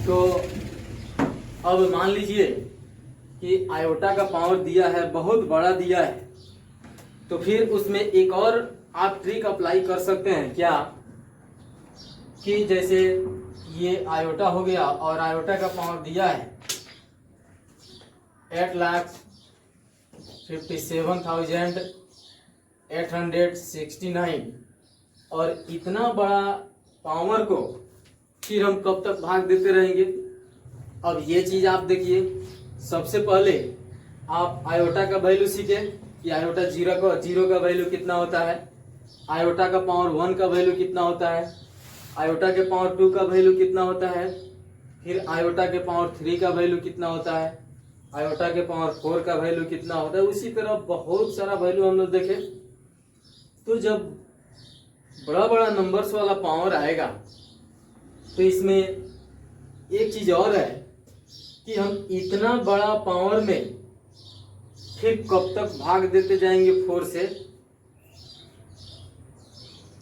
तो अब मान लीजिए कि आयोटा का पावर दिया है, बहुत बड़ा दिया है, तो फिर उसमें एक और आप ट्रिक अप्लाई कर सकते हैं क्या, कि जैसे ये आयोटा हो गया और आयोटा का पावर दिया है 8,57,869 और इतना बड़ा पावर को फिर हम कब तक भाग देते रहेंगे। अब ये चीज आप देखिए, सबसे पहले आप आयोटा का वैल्यू सीखे कि आयोटा जीरो का वैल्यू कितना होता है, आयोटा का पावर 1 का वैल्यू कितना होता है, आयोटा के पावर 2 का वैल्यू कितना होता है, फिर आयोटा के पावर 3 का वैल्यू कितना होता है, आयोटा के पावर 4 का वैल्यू कितना होता है। उसी तरह बहुत सारा वैल्यू हम लोग देखे। तो जब बड़ा बड़ा नंबर्स वाला पावर आएगा तो इसमें एक चीज और है कि हम इतना बड़ा पावर में फिर कब तक भाग देते जाएंगे 4 से।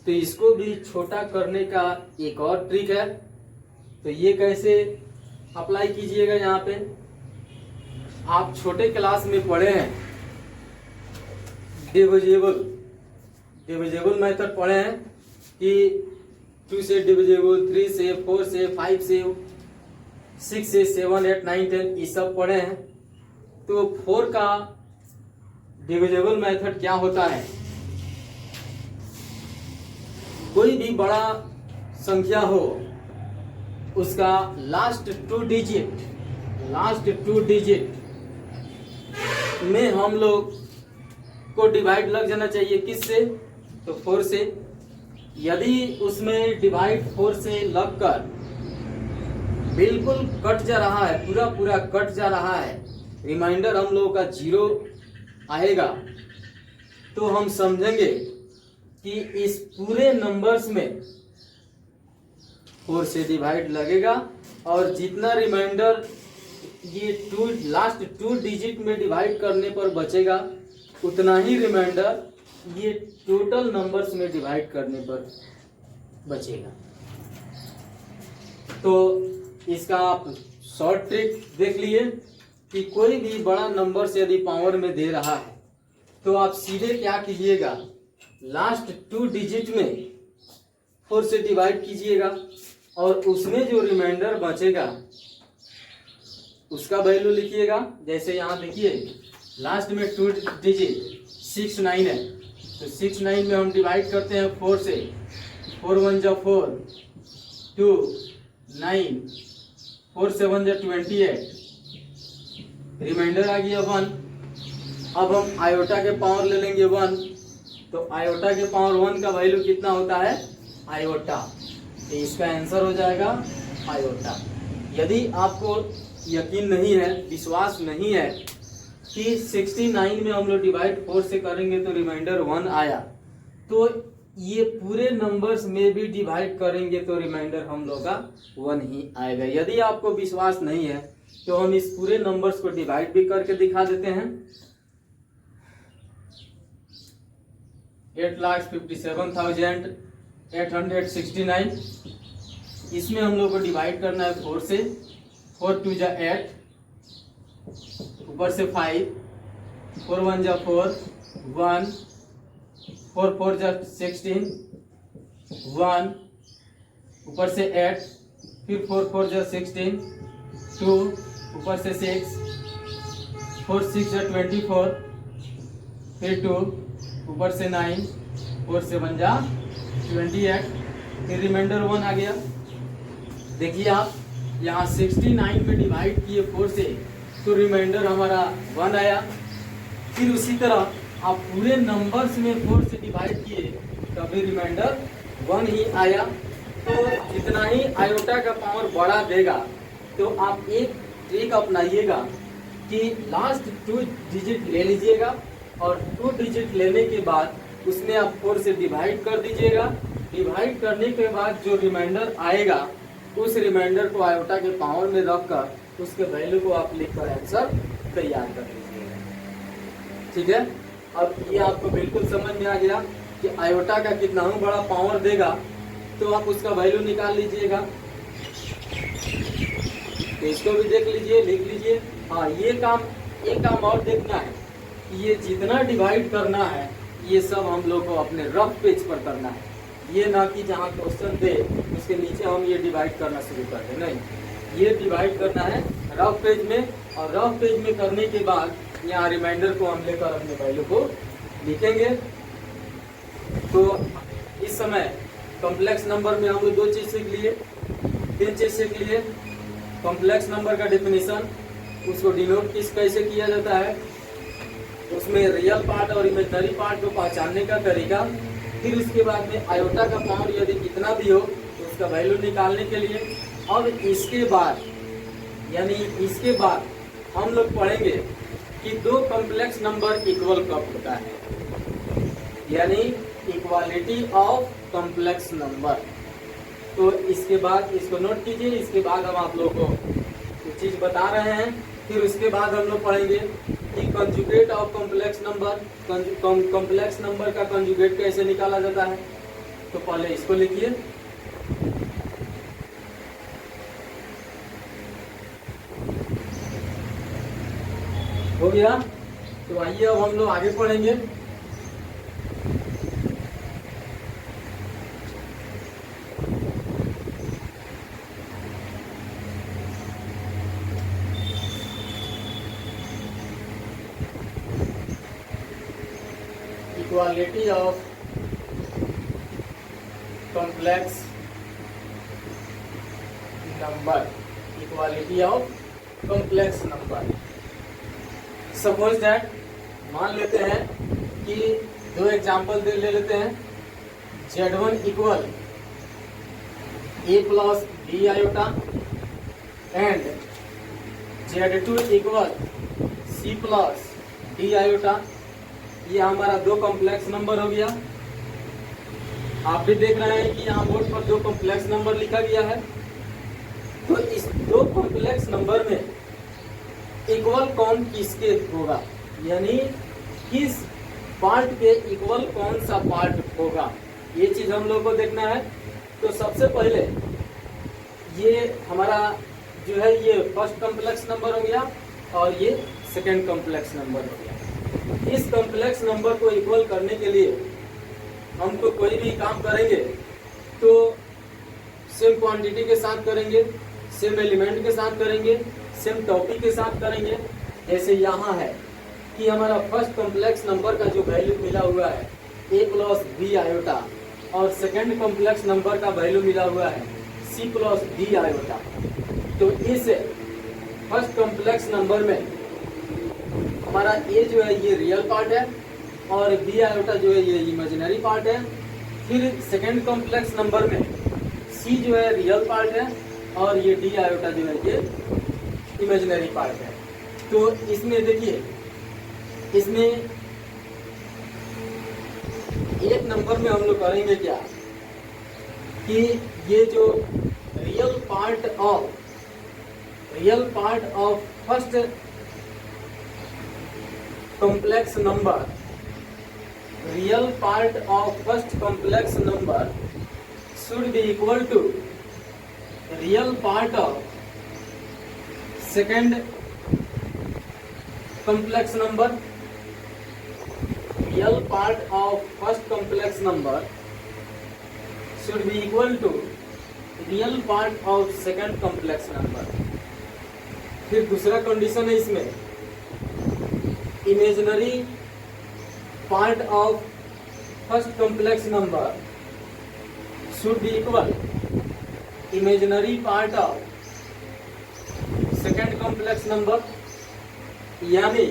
तो इसको भी छोटा करने का एक और ट्रिक है। तो ये कैसे अप्लाई कीजिएगा, यहाँ पे आप छोटे क्लास में पढ़े हैं डिविजिबल मेथड पढ़े हैं कि 2 से डिविजिबल, 3 से, 4 से, 5 से, 6 से, 7, 8, 9, 10 ये सब पढ़े हैं। तो 4 का डिविजिबल मेथड क्या होता है, कोई भी बड़ा संख्या हो उसका लास्ट टू डिजिट में हम लोग को डिवाइड लग जाना चाहिए। किससे? तो 4 से। यदि उसमें डिवाइड 4 से लगकर बिल्कुल कट जा रहा है, पूरा कट जा रहा है, रिमाइंडर हम लोगों का 0 आएगा, तो हम समझेंगे कि इस पूरे नंबर्स में 4 से डिवाइड लगेगा और जितना रिमाइंडर ये लास्ट 2 डिजिट में डिवाइड करने पर बचेगा उतना ही रिमाइंडर ये टोटल नंबर्स में डिवाइड करने पर बचेगा। तो इसका आप शॉर्ट ट्रिक देख लिए कि कोई भी बड़ा नंबर से यदि पावर में दे रहा है तो आप सीधे क्या कीजिएगा, लास्ट 2 डिजिट में 4 से डिवाइड कीजिएगा और उसमें जो रिमाइंडर बचेगा उसका वैल्यू लिखिएगा। जैसे यहाँ देखिए लास्ट में 2 डिजिट 6, 9 है, तो 6, 9 में हम डिवाइड करते हैं 4 से, 4 1 जा 4, 2 9, 4 7 जा 28, रिमाइंडर आ गया 1। अब हम आयोटा के पावर ले लेंगे 1, तो आयोटा के पावर 1 का वैल्यू कितना होता है, आयोटा, तो इसका आंसर हो जाएगा आयोटा। यदि आपको यकीन नहीं है, विश्वास नहीं है कि 69 में हम लोग डिवाइड 4 से करेंगे तो रिमाइंडर 1 आया, तो ये पूरे नंबर्स में भी डिवाइड करेंगे तो रिमाइंडर हम लोग का 1 ही आएगा। यदि आपको विश्वास नहीं है तो हम इस पूरे नंबर्स को डिवाइड भी करके दिखा देते हैं। 8,57,869 इसमें हम लोग को डिवाइड करना है 4 से, 4 2 जा 8, ऊपर से 5, 4 1 जा 4, 1, 4 4 जा 16, 1, ऊपर से 8, फिर 4 4 जा 16, 2, ऊपर से 6, 4 6 जा 24, फिर 2, ऊपर से 9, 4 7 जा 28, फिर रिमाइंडर 1 आ गया। देखिए आप यहाँ 69 में डिवाइड किए 4 से तो रिमाइंडर हमारा 1 आया। फिर उसी तरह आप पूरे नंबर्स में 4 से डिवाइड किए तभी रिमाइंडर 1 ही आया। तो जितना ही आयोटा का पावर बड़ा देगा तो आप एक ट्रिक अपनाइएगा कि लास्ट 2 डिजिट ले लीजिएगा और 2 डिजिट लेने के बाद उसमें आप 4 से डिवाइड कर दीजिएगा। डिवाइड करने के बाद जो रिमाइंडर आएगा उस रिमाइंडर को आयोटा के पावर में रखकर उसके वैल्यू को आप लिखकर आंसर तैयार कर लीजिएगा। ठीक है, अब ये आपको बिल्कुल समझ में आ गया कि आयोटा का कितना बड़ा पावर देगा तो आप उसका वैल्यू निकाल लीजिएगा। तो इसको भी देख लीजिए, लिख लीजिए। हाँ, एक काम और देखना है कि ये जितना डिवाइड करना है ये सब हम लोग को अपने रफ पेज पर करना है। ये ना कि जहाँ क्वेश्चन दे उसके नीचे हम ये डिवाइड करना शुरू कर दें, नहीं, ये डिवाइड करना है रफ पेज में। और रफ पेज में करने के बाद यहाँ रिमाइंडर को हम लेकर अपने वैल्यू को लिखेंगे। तो इस समय कॉम्प्लेक्स नंबर में हम लोग 2 चीज सीख लिए, 3 चीज सीख लिए। कॉम्प्लेक्स नंबर का डेफिनेशन, उसको डिनोट कैसे किया जाता है, उसमें रियल पार्ट और इमेजिनरी पार्ट को पहचानने का तरीका, फिर उसके बाद में आयोटा का पावर यदि कितना भी हो तो उसका वैल्यू निकालने के लिए। और इसके बाद हम लोग पढ़ेंगे कि 2 कॉम्प्लेक्स नंबर इक्वल कब होता है, यानी इक्वालिटी ऑफ कॉम्प्लेक्स नंबर। तो इसके बाद इसको नोट कीजिए। इसके बाद हम आप लोगों को कुछ चीज बता रहे हैं। फिर उसके बाद हम लोग पढ़ेंगे कि conjugate of complex number, complex number का कंजुगेट कैसे निकाला जाता है। तो पहले इसको लिखिए। हो गया। तो आइए अब हम लोग आगे पढ़ेंगे। Equality of complex number, equality of complex number. Suppose that, मान लेते हैं कि 2 एग्जाम्पल ले लेते हैं। Z1 equal A plus B iota and Z2 equal C plus D iota. ये हमारा 2 कॉम्प्लेक्स नंबर हो गया। आप भी देख रहे हैं कि यहाँ बोर्ड पर 2 कॉम्प्लेक्स नंबर लिखा गया है। तो इस 2 कॉम्प्लेक्स नंबर में इक्वल कौन किसके होगा, यानी किस पार्ट के इक्वल कौन सा पार्ट होगा, ये चीज हम लोग को देखना है। तो सबसे पहले ये हमारा जो है ये फर्स्ट कॉम्प्लेक्स नंबर हो गया और ये सेकंड कॉम्प्लेक्स नंबर हो गया। इस कॉम्प्लेक्स नंबर को इक्वल करने के लिए हम तो कोई भी काम करेंगे तो सेम क्वांटिटी के साथ करेंगे, सेम एलिमेंट के साथ करेंगे, सेम टॉपिक के साथ करेंगे। जैसे यहाँ है कि हमारा फर्स्ट कॉम्प्लेक्स नंबर का जो वैल्यू मिला हुआ है A प्लस B आयोटा और सेकंड कॉम्प्लेक्स नंबर का वैल्यू मिला हुआ है C प्लस D आयोटा। तो इस फर्स्ट कॉम्प्लेक्स नंबर में हमारा A जो है ये रियल पार्ट है और B आयोटा जो है ये इमेजिनरी पार्ट है। फिर सेकंड कॉम्प्लेक्स नंबर में C जो है रियल पार्ट है और ये D आयोटा जो है ये इमेजिनरी पार्ट है। तो इसमें देखिए, इसमें एक नंबर में हम लोग करेंगे क्या कि ये जो real part of first complex number, real part of first complex number should be equal to real part of second complex number. Real part of first complex number should be equal to real part of second complex number. फिर दूसरा condition है इसमें, imaginary part of first complex number should be equal imaginary part of second complex number, यानी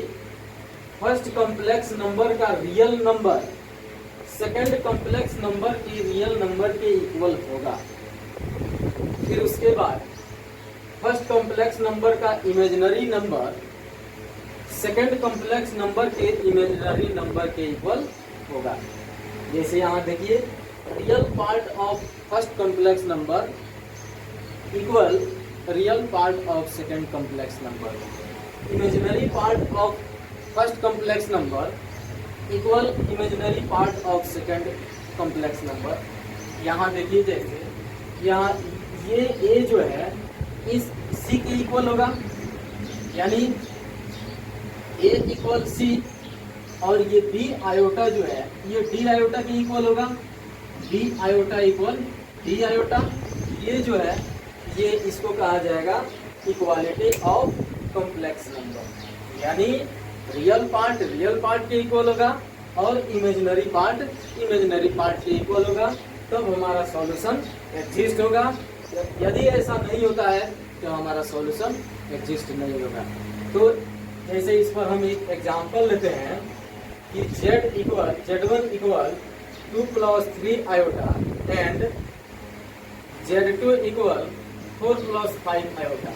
first complex number का real number second complex number की real number के equal होगा। फिर उसके बाद फर्स्ट कॉम्प्लेक्स नंबर का imaginary number second complex number के इमेजिनरी नंबर के इक्वल होगा। जैसे यहाँ देखिए, real part of first complex number equal real part of second complex number, imaginary part of first complex number equal imaginary part of second complex number. यहाँ देखिए, जैसे यहाँ ये A जो है इस सी के इक्वल होगा, यानी ए इक्वल सी, और ये बी आयोटा जो है ये डी आयोटा के इक्वल होगा, B iota equal D iota. ये जो है ये इसको कहा जाएगा इक्वालिटी ऑफ कॉम्प्लेक्स नंबर, यानी रियल पार्ट के इक्वल होगा और इमेजिनरी पार्ट के इक्वल होगा, तब हमारा सॉल्यूशन एग्जिस्ट होगा। यदि ऐसा नहीं होता है तो हमारा सॉल्यूशन एग्जिस्ट नहीं होगा। तो जैसे इस पर हम एक एग्जांपल लेते हैं कि Z1 equal 2 + 3 iota and Z2 equal 4 + 5 iota.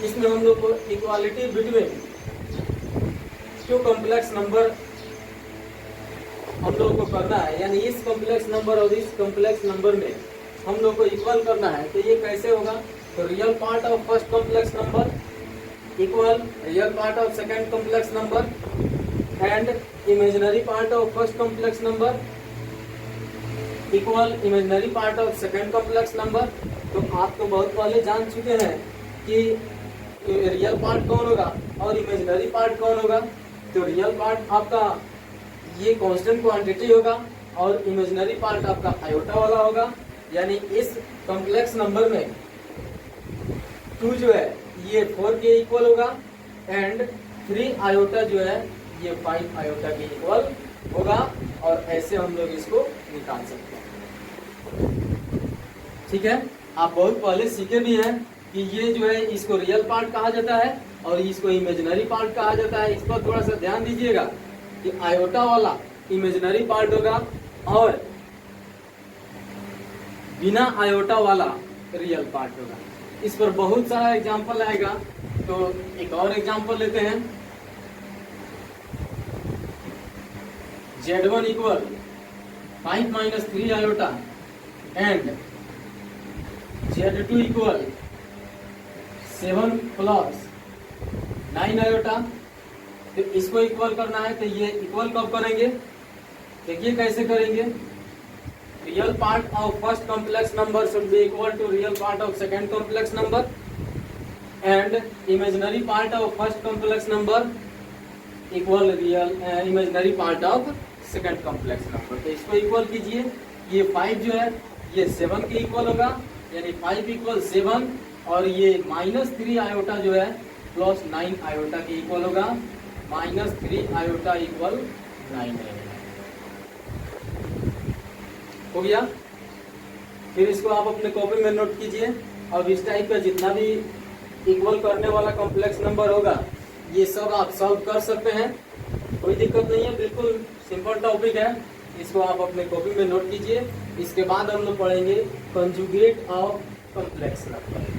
इसमें हम लोग को equality between two complex number हम लोग को करना है, यानी इस कॉम्प्लेक्स नंबर और इस कॉम्प्लेक्स नंबर में हम लोग को इक्वल करना है। तो ये कैसे होगा? तो real part of first complex number equal real part of second complex number and imaginary part of first complex number equal imaginary part of second complex number. तो आप तो बहुत पहले जान चुके हैं कि रियल पार्ट कौन होगा और इमेजिनरी पार्ट कौन होगा। तो रियल पार्ट आपका ये कांस्टेंट क्वांटिटी होगा और इमेजिनरी पार्ट आपका आयोटा वाला होगा, यानी इस कॉम्प्लेक्स नंबर में 2 जो है ये 4 के इक्वल होगा एंड 3 आयोटा जो है ये 5 आयोटा के इक्वल होगा, और ऐसे हम लोग इसको निकाल सकते हैं। ठीक है, आप बहुत पहले सीखे भी हैं कि ये जो है इसको रियल पार्ट कहा जाता है और इसको इमेजिनरी पार्ट कहा जाता है। इस पर थोड़ा सा ध्यान दीजिएगा कि आयोटा वाला इमेजिनरी पार्ट होगा और बिना आयोटा वाला रियल पार्ट होगा। इस पर बहुत सारा एग्जांपल आएगा, तो एक और एग्जांपल लेते हैं। Z1 equal 5 - 3 iota and Z2 equal 7 + 9 iota. तो इसको इक्वल करना है, तो ये इक्वल कब करेंगे? देखिए कैसे करेंगे। Real part of first complex number should be equal to real part of second complex number and imaginary part of first complex number equal real imaginary part of second complex number. तो इसको equal कीजिए। ये 5 जो है ये 7 के equal होगा, यानी 5 इक्वल 7, और ये -3 आयोटा जो है प्लस 9 आयोटा के इक्वल होगा। -3 आयोटा इक्वल 9 हो गया। फिर इसको आप अपने कॉपी में नोट कीजिए। अब इस टाइप का जितना भी इक्वल करने वाला कॉम्प्लेक्स नंबर होगा ये सब आप सॉल्व कर सकते हैं, कोई दिक्कत नहीं है, बिल्कुल सिंपल टॉपिक है। इसको आप अपने कॉपी में नोट कीजिए। इसके बाद हम लोग पढ़ेंगे कंजुगेट ऑफ कॉम्प्लेक्स नंबर।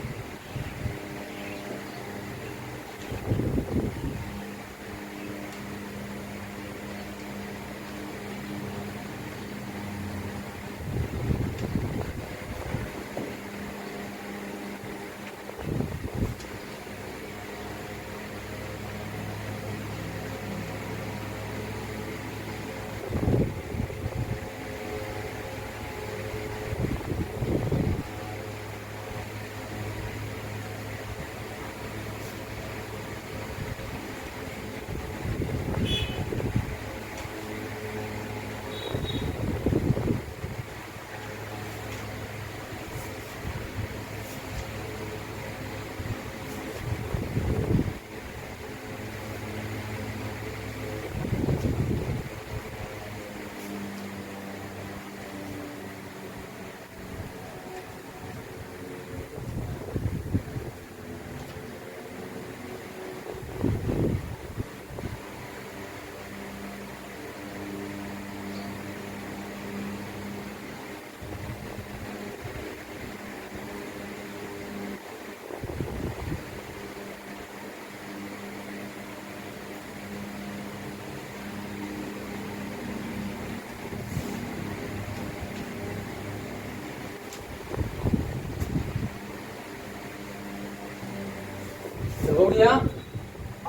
हो गया।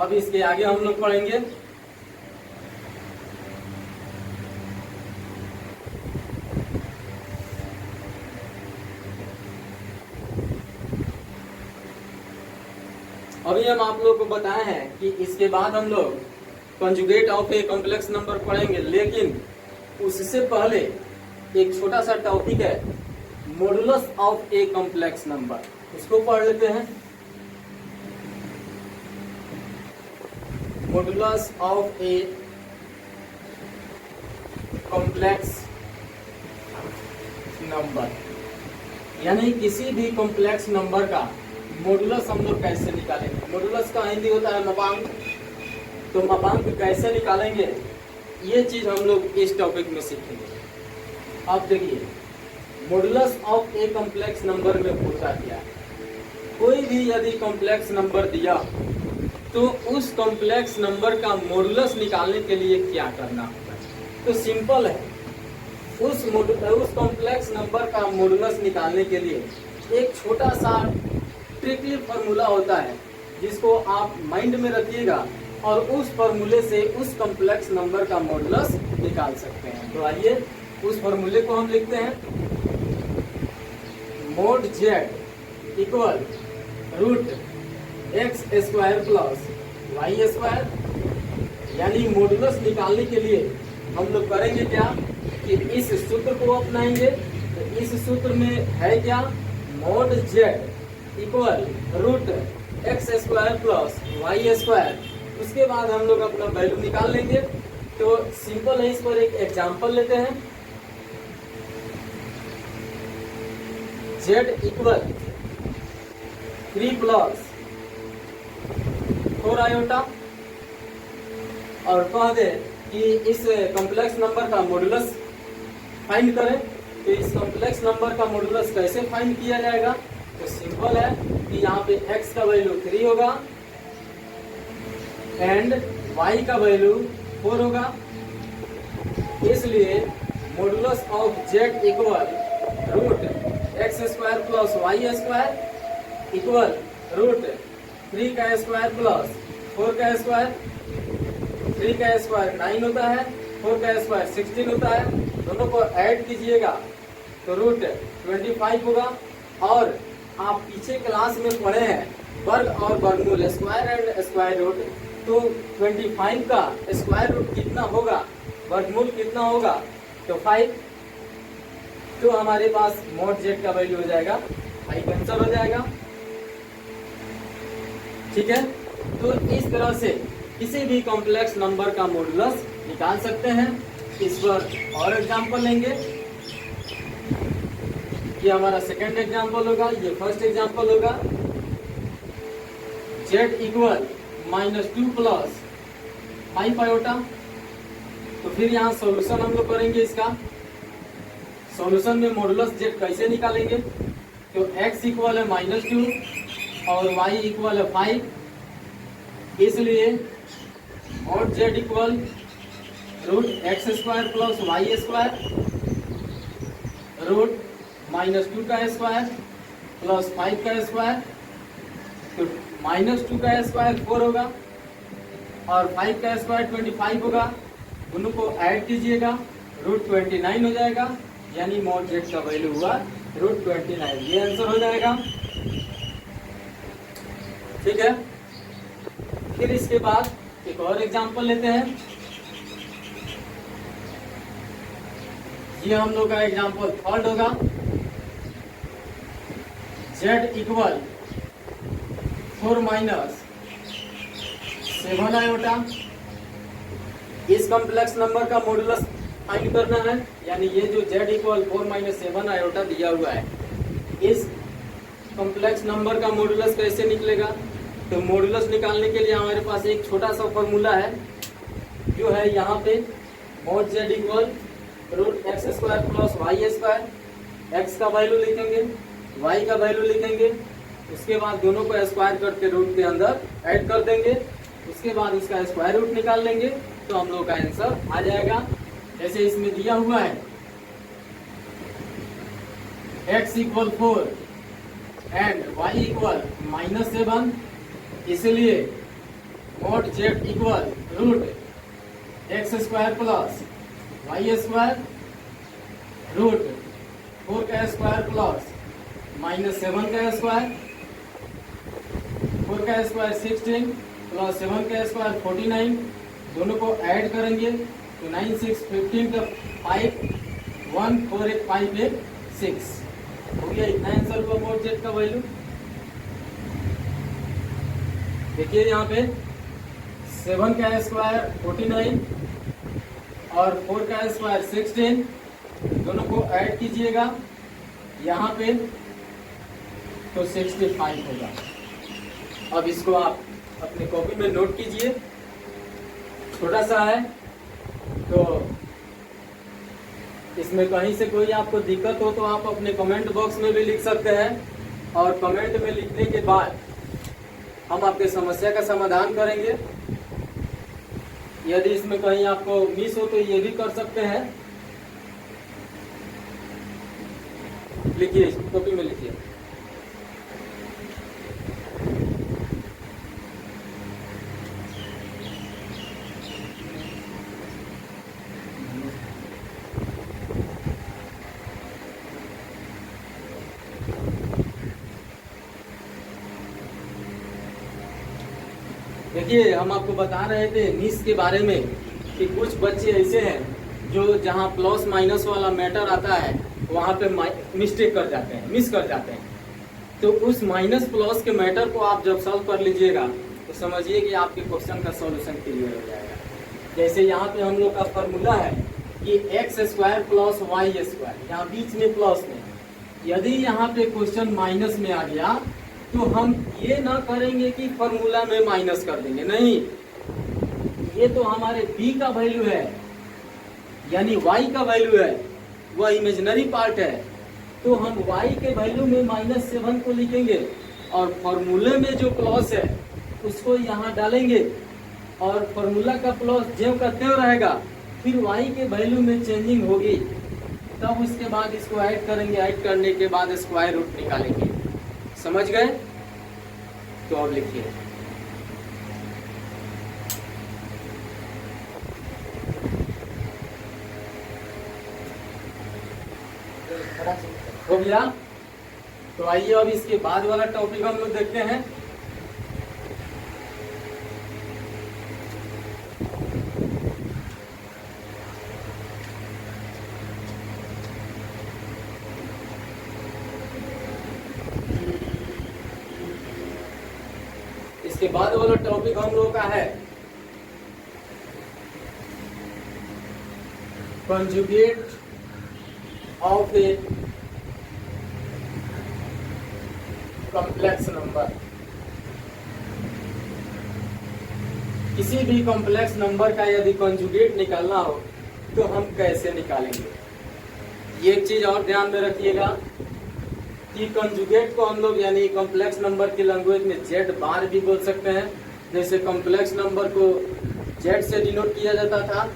अब इसके आगे हम लोग पढ़ेंगे अभी हम आप लोग को बताए हैं कि इसके बाद हम लोग conjugate of a complex number पढ़ेंगे, लेकिन उससे पहले एक छोटा सा टॉपिक है modulus of a complex number, उसको पढ़ लेते हैं। Modulus of a complex number, यानी किसी भी कॉम्प्लेक्स नंबर का मॉडुलस हम लोग कैसे निकालेंगे। मॉडुलस का हिंदी होता है मापांक, तो मापांक कैसे निकालेंगे ये चीज हम लोग इस टॉपिक में सीखेंगे। अब देखिए modulus of a complex number में होता क्या है। कोई भी यदि कॉम्प्लेक्स नंबर दिया तो उस कॉम्प्लेक्स नंबर का मॉडुलस निकालने के लिए क्या करना होगा। तो सिंपल है, उस कॉम्प्लेक्स नंबर का मॉडुलस निकालने के लिए एक छोटा सा ट्रिकली फार्मूला होता है जिसको आप माइंड में रखिएगा और उस फार्मूले से उस कॉम्प्लेक्स नंबर का मॉडुलस निकाल सकते हैं। तो आइए उस फार्मूले को हम लिखते हैं। Mod Z equal root x square plus Y square, यानी मॉडुलस निकालने के लिए हम लोग करेंगे क्या कि इस सूत्र को अपनाएंगे। तो इस सूत्र में है क्या, mod Z equal root x square plus Y square. उसके बाद हम लोग अपना वैल्यू निकाल लेंगे। तो सिंपल है, इस पर एक एग्जांपल लेते हैं। जेड इक्वल 3 प्लस 4 आयोटा और कह दे कि इस कॉम्प्लेक्स नंबर का मॉडुलस फाइंड करें। तो इस कॉम्प्लेक्स नंबर का मॉडुलस कैसे फाइंड किया जाएगा। तो सिंपल है कि यहाँ पे x का वैल्यू 3 होगा एंड y का वैल्यू 4 होगा। इसलिए modulus of z equal root x square plus Y square equal root 3 का स्क्वायर प्लस 4 का स्क्वायर। 3 का स्क्वायर 9 होता है, 4 का स्क्वायर 16 होता है। दोनों को ऐड कीजिएगा तो रूट 25 होगा। और आप पीछे क्लास में पढ़े हैं वर्ग और वर्गमूल, स्क्वायर एंड स्क्वायर रूट। तो 25 का स्क्वायर रूट कितना होगा, वर्गमूल कितना होगा, तो 5। तो हमारे पास मोड जेड का वैल्यू हो जाएगा 5 आंसर हो जाएगा। ठीक है, तो इस तरह से किसी भी कॉम्प्लेक्स नंबर का मॉडुलस निकाल सकते हैं। इस पर और एग्जांपल लेंगे। ये हमारा सेकंड एग्जांपल होगा, ये फर्स्ट एग्जांपल होगा। z equal -2 plus 5 iota. तो फिर यहाँ सॉल्यूशन हम लोग करेंगे। इसका सॉल्यूशन में मॉडुलस z कैसे निकालेंगे। तो x इक्वल है -2 और y इक्वल है 5। इसलिए mod z equal root x square plus Y square root -2 का स्क्वायर प्लस 5 का स्क्वायर। तो -2 का स्क्वायर 4 होगा और 5 का स्क्वायर 25 होगा। दोनों को ऐड कीजिएगा, रूट 29 हो जाएगा, यानी मोड जेड का वैल्यू हुआ रूट 29। ये आंसर हो जाएगा। ठीक है, फिर इसके बाद एक और एग्जांपल लेते हैं। ये हम लोग का एग्जांपल थर्ड होगा। z equal 4 minus 7 iota. इस कॉम्प्लेक्स नंबर का मॉडुलस फाइंड करना है, यानी ये जो z इक्वल 4 माइनस 7 आयोटा दिया हुआ है, इस कॉम्प्लेक्स नंबर का मॉडुलस कैसे निकलेगा। तो मॉडुलस निकालने के लिए हमारे पास एक छोटा सा फॉर्मूला है जो है यहाँ पे mod z equal root x square plus Y square. X का वैल्यू लिखेंगे, वाई का वैल्यू लिखेंगे, उसके बाद दोनों को स्क्वायर करके रूट के अंदर ऐड कर देंगे। उसके बाद उसका स्क्वायर रूट निकाल लेंगे तो हम लोग का आंसर आ जाएगा। जैसे इसमें दिया हुआ है x equal 4 and y equal -7, इसलिए mod z equal root x square plus Y square root 4 का स्क्वायर प्लस -7 का स्क्वायर। 4 4 का स्क्वायर 16 प्लस 7 का स्क्वायर 49, दोनों को ऐड करेंगे तो 9 6 15 का 5 1 4 एक 5 एक 6 हो गया। इतना आंसर हुआ मोड जेड का वैल्यू। देखिए यहाँ पे 7 का स्क्वायर 49 और 4 का स्क्वायर 16, दोनों को ऐड कीजिएगा यहाँ पे तो 65 होगा। अब इसको आप अपने कॉपी में नोट कीजिए, छोटा सा है तो इसमें कहीं से कोई आपको दिक्कत हो तो आप अपने कमेंट बॉक्स में भी लिख सकते हैं, और कमेंट में लिखने के बाद हम आपके समस्या का समाधान करेंगे। यदि इसमें कहीं आपको मिस हो तो ये भी कर सकते हैं। लिखिए, कॉपी में लिखिए। देखिए, हम आपको बता रहे थे मिस के बारे में कि कुछ बच्चे ऐसे हैं जो जहां प्लस माइनस वाला मैटर आता है वहां पे मिस्टेक कर जाते हैं, मिस कर जाते हैं। तो उस माइनस प्लस के मैटर को आप जब सॉल्व कर लीजिएगा तो समझिए कि आपके क्वेश्चन का सॉल्यूशन क्लियर हो जाएगा। जैसे यहाँ पे हम लोग का फॉर्मूला है कि x square plus Y square, यहाँ बीच में प्लस में, यदि यहाँ पे क्वेश्चन माइनस में आ गया तो हम ये ना करेंगे कि फॉर्मूला में माइनस कर देंगे, नहीं, ये तो हमारे b का वैल्यू है यानी y का वैल्यू है, वह इमेजिनरी पार्ट है, तो हम y के वैल्यू में -7 को लिखेंगे और फॉर्मूले में जो प्लस है उसको यहाँ डालेंगे और फॉर्मूला का प्लस ज्यों का त्यों रहेगा, फिर y के वैल्यू में चेंजिंग होगी, तब उसके बाद इसको ऐड करेंगे, ऐड करने के बाद स्क्वायर रूट निकालेंगे। समझ गए? तो अब लिखिए, हो गया। तो आइए अब इसके बाद वाला टॉपिक हम लोग देखते हैं। इसके बाद वाला टॉपिक हम लोग का है conjugate of a complex number. किसी भी कॉम्प्लेक्स नंबर का यदि कंजुगेट निकालना हो तो हम कैसे निकालेंगे। ये एक चीज और ध्यान में रखिएगा कि कंजुगेट को हम लोग यानी कॉम्प्लेक्स नंबर की लैंग्वेज में जेड बार भी बोल सकते हैं। जैसे कॉम्प्लेक्स नंबर को जेड से डिनोट किया जाता था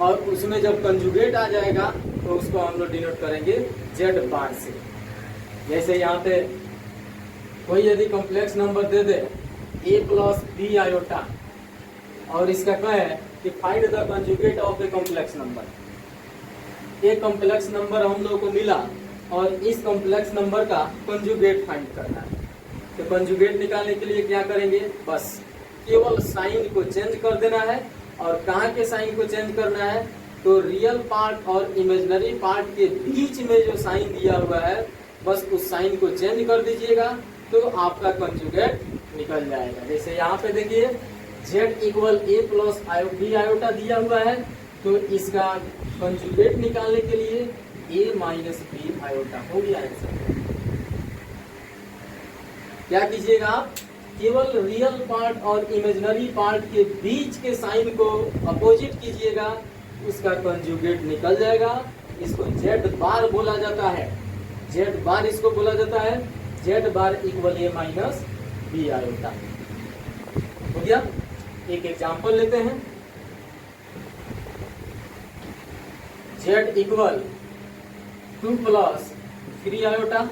और उसमें जब कंजुगेट आ जाएगा तो उसको हम लोग डिनोट करेंगे जेड बार से। जैसे यहाँ पे कोई यदि कॉम्प्लेक्स नंबर दे दे a प्लस बी आयोटा और इसका क्या है कि find the conjugate of a complex number. एक कॉम्प्लेक्स नंबर हम लोग को मिला और इस कॉम्प्लेक्स नंबर का कंजुगेट फाइंड करना है। तो कंजुगेट निकालने के लिए क्या करेंगे, बस केवल साइन को चेंज कर देना है। और कहाँ के साइन को चेंज करना है, तो रियल पार्ट और इमेजिनरी पार्ट के बीच में जो साइन दिया हुआ है बस उस साइन को चेंज कर दीजिएगा तो आपका कंजुगेट निकल जाएगा। जैसे यहाँ पे देखिए z equal a plus b iota दिया हुआ है, तो इसका कंजुगेट निकालने के लिए a माइनस बी आयोटा हो गया आंसर। क्या कीजिएगा आप, केवल रियल पार्ट और इमेजिनरी पार्ट के बीच के साइन को अपोजिट कीजिएगा, उसका कंजुगेट निकल जाएगा। इसको जेड बार बोला जाता है, जेड बार इसको बोला जाता है, z bar equal a minus b iota. हो गया। एक एग्जांपल लेते हैं, जेड इक्वल 2 प्लस 3 आयोटा,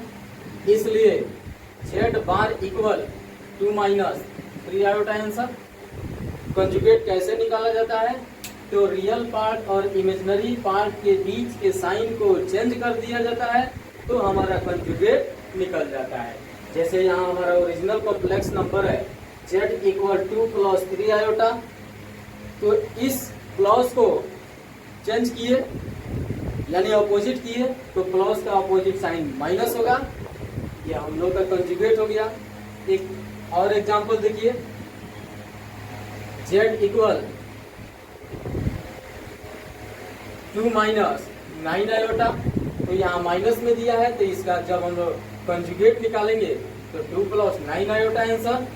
इसलिए z bar equal 2 minus 3 iota answer. Conjugate कैसे निकाला जाता है, तो रियल पार्ट और इमेजिनरी पार्ट के बीच के साइन को चेंज कर दिया जाता है तो हमारा कंजुगेट निकल जाता है। जैसे यहाँ हमारा ओरिजिनल कॉम्प्लेक्स नंबर है z equal two plus 3 iota. तो इस प्लस को चेंज किए यानी अपोजिट किए तो प्लस का अपोजिट साइन माइनस होगा। ये हम लोग का कंजुगेट हो गया। एक और एग्जांपल देखिए, z इक्वल 2 माइनस 9 आयोटा। तो यहाँ माइनस में दिया है तो इसका जब हम लोग कंजुगेट निकालेंगे तो 2 प्लस 9 आयोटा आंसर।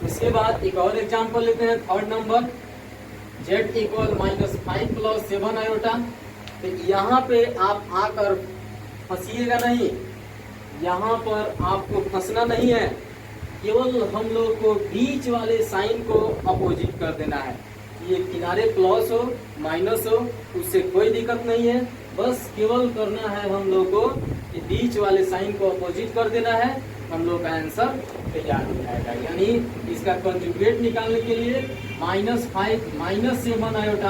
उसके बाद एक और एग्जांपल लेते हैं, third number, z equal minus 5 plus 7 iota. तो यहाँ पे आप आकर फंसिएगा नहीं, यहाँ पर आपको फंसना नहीं है, केवल हम लोग को बीच वाले साइन को अपोजिट कर देना है। ये किनारे प्लस हो माइनस हो उससे कोई दिक्कत नहीं है, बस केवल करना है हम लोग को कि बीच वाले साइन को अपोजिट कर देना है, हम लोग का आंसर तैयार हो जाएगा। यानी इसका कंजुगेट निकालने के लिए -5 -7 आयोटा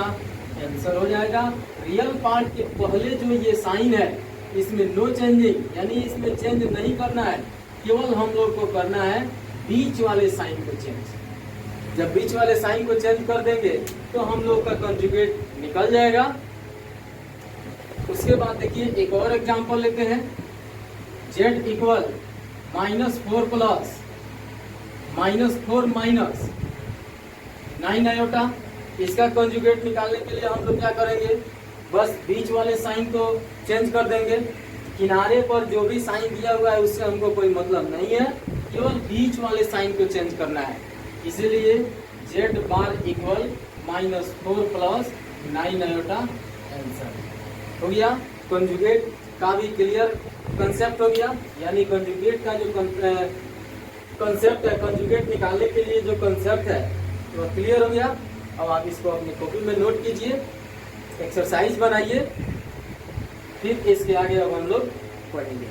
आंसर हो जाएगा। रियल पार्ट के पहले जो ये साइन है इसमें नो चेंजिंग, यानी इसमें चेंज नहीं करना है, केवल हम लोग को करना है बीच वाले साइन को चेंज। जब बीच वाले साइन को चेंज कर देंगे तो हम लोग का कंजुगेट निकल जाएगा। उसके बाद देखिए एक और एग्जांपल लेते हैं, z equal -4 plus -4 minus 9 iota. इसका कंजुगेट निकालने के लिए हम लोग क्या करेंगे, बस बीच वाले साइन को चेंज कर देंगे। किनारे पर जो भी साइन दिया हुआ है उससे हमको कोई मतलब नहीं है, केवल बीच वाले साइन को चेंज करना है। इसीलिए z बार इक्वल -4 प्लस 9 आयोटा आंसर हो गया। कंजुगेट का भी क्लियर कंसेप्ट हो गया, यानी कंजुगेट का जो कंसेप्ट है, कंजुगेट निकालने के लिए जो कंसेप्ट है वो क्लियर हो गया। अब आप इसको अपनी कॉपी में नोट कीजिए, एक्सरसाइज बनाइए, फिर इसके आगे अब हम लोग पढ़ेंगे।